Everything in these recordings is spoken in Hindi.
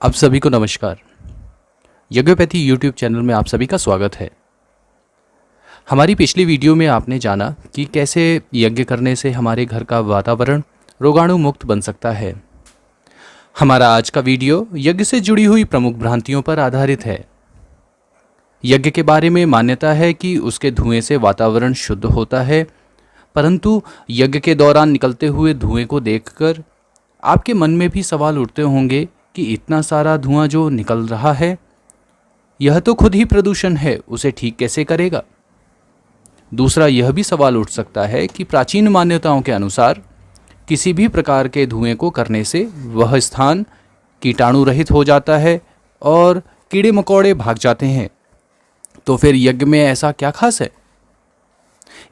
आप सभी को नमस्कार। यज्ञोपैथी यूट्यूब चैनल में आप सभी का स्वागत है। हमारी पिछली वीडियो में आपने जाना कि कैसे यज्ञ करने से हमारे घर का वातावरण रोगाणु मुक्त बन सकता है। हमारा आज का वीडियो यज्ञ से जुड़ी हुई प्रमुख भ्रांतियों पर आधारित है। यज्ञ के बारे में मान्यता है कि उसके धुएं से वातावरण शुद्ध होता है, परंतु यज्ञ के दौरान निकलते हुए धुएं को देखकर आपके मन में भी सवाल उठते होंगे कि इतना सारा धुआं जो निकल रहा है, यह तो खुद ही प्रदूषण है, उसे ठीक कैसे करेगा। दूसरा यह भी सवाल उठ सकता है कि प्राचीन मान्यताओं के अनुसार किसी भी प्रकार के धुएं को करने से वह स्थान कीटाणु रहित हो जाता है और कीड़े मकोड़े भाग जाते हैं। तो फिर यज्ञ में ऐसा क्या खास है?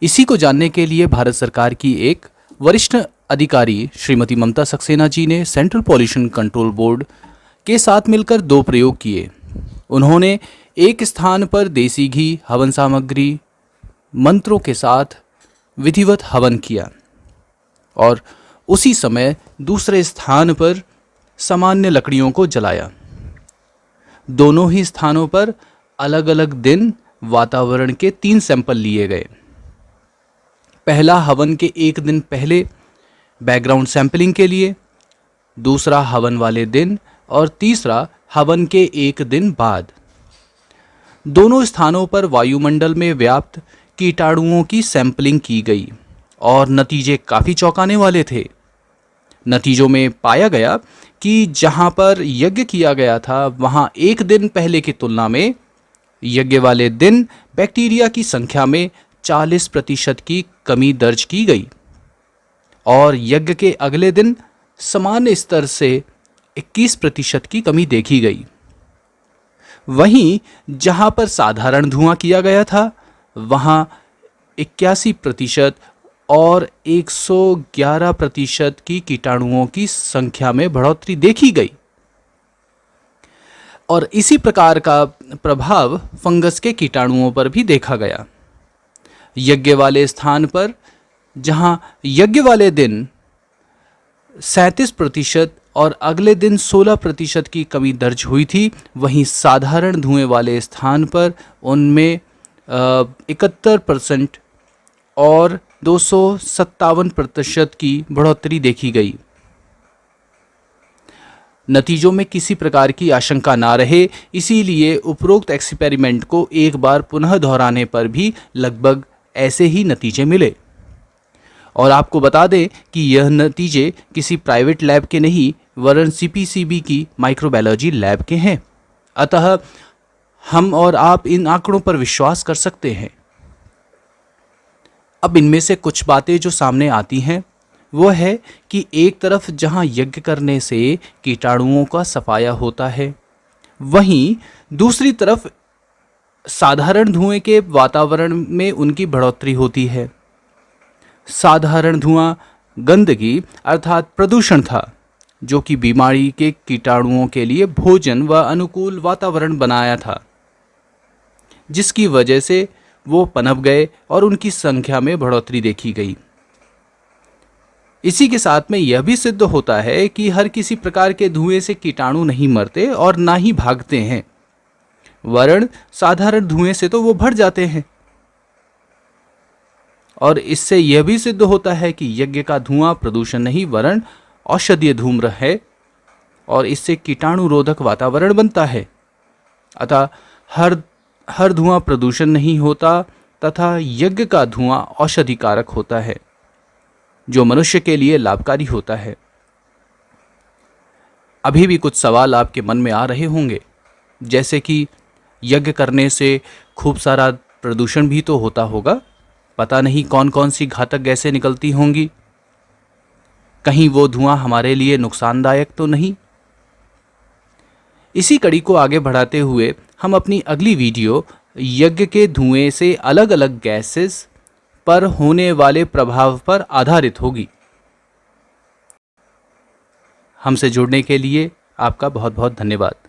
इसी को जानने के लिए भारत सरकार की एक वरिष्ठ अधिकारी श्रीमती ममता सक्सेना जी ने सेंट्रल पॉल्यूशन कंट्रोल बोर्ड के साथ मिलकर 2 प्रयोग किए। उन्होंने एक स्थान पर देसी घी, हवन सामग्री, मंत्रों के साथ विधिवत हवन किया और उसी समय दूसरे स्थान पर सामान्य लकड़ियों को जलाया। दोनों ही स्थानों पर अलग अलग दिन वातावरण के 3 सैंपल लिए गए। पहला हवन के 1 दिन पहले बैकग्राउंड सैंपलिंग के लिए, दूसरा हवन वाले दिन और तीसरा हवन के 1 दिन बाद। दोनों स्थानों पर वायुमंडल में व्याप्त कीटाणुओं की सैंपलिंग की गई और नतीजे काफ़ी चौंकाने वाले थे। नतीजों में पाया गया कि जहां पर यज्ञ किया गया था वहां 1 दिन पहले की तुलना में यज्ञ वाले दिन बैक्टीरिया की संख्या में 40% की कमी दर्ज की गई और यज्ञ के अगले दिन समान स्तर से 21% की कमी देखी गई। वहीं जहां पर साधारण धुआं किया गया था वहां 81% और 111% की कीटाणुओं की संख्या में बढ़ोतरी देखी गई। और इसी प्रकार का प्रभाव फंगस के कीटाणुओं पर भी देखा गया। यज्ञ वाले स्थान पर जहां यज्ञ वाले दिन 37% और अगले दिन 16% की कमी दर्ज हुई थी, वहीं साधारण धुएं वाले स्थान पर उनमें 71% और 257% की बढ़ोतरी देखी गई। नतीजों में किसी प्रकार की आशंका ना रहे, इसीलिए उपरोक्त एक्सपेरिमेंट को एक बार पुनः दोहराने पर भी लगभग ऐसे ही नतीजे मिले। और आपको बता दें कि यह नतीजे किसी प्राइवेट लैब के नहीं वरन सीपीसीबी की माइक्रोबायोलॉजी लैब के हैं। अतः हम और आप इन आंकड़ों पर विश्वास कर सकते हैं। अब इनमें से कुछ बातें जो सामने आती हैं वो है कि एक तरफ जहां यज्ञ करने से कीटाणुओं का सफाया होता है, वहीं दूसरी तरफ साधारण धुएं के वातावरण में उनकी बढ़ोतरी होती है। साधारण धुआं गंदगी अर्थात प्रदूषण था, जो कि बीमारी के कीटाणुओं के लिए भोजन व अनुकूल वातावरण बनाया था, जिसकी वजह से वो पनप गए और उनकी संख्या में बढ़ोतरी देखी गई। इसी के साथ में यह भी सिद्ध होता है कि हर किसी प्रकार के धुएं से कीटाणु नहीं मरते और ना ही भागते हैं, वरन साधारण धुएं से तो वो भर जाते हैं। और इससे यह भी सिद्ध होता है कि यज्ञ का धुआं प्रदूषण नहीं वरन औषधीय धूम्र है और इससे कीटाणु रोधक वातावरण बनता है। अतः हर धुआं प्रदूषण नहीं होता तथा यज्ञ का धुआं औषधि कारक होता है, जो मनुष्य के लिए लाभकारी होता है। अभी भी कुछ सवाल आपके मन में आ रहे होंगे, जैसे कि यज्ञ करने से खूब सारा प्रदूषण भी तो होता होगा, पता नहीं कौन कौन सी घातक गैसें निकलती होंगी, कहीं वो धुआं हमारे लिए नुकसानदायक तो नहीं। इसी कड़ी को आगे बढ़ाते हुए हम अपनी अगली वीडियो यज्ञ के धुएं से अलग अलग गैसेस पर होने वाले प्रभाव पर आधारित होगी। हमसे जुड़ने के लिए आपका बहुत बहुत धन्यवाद।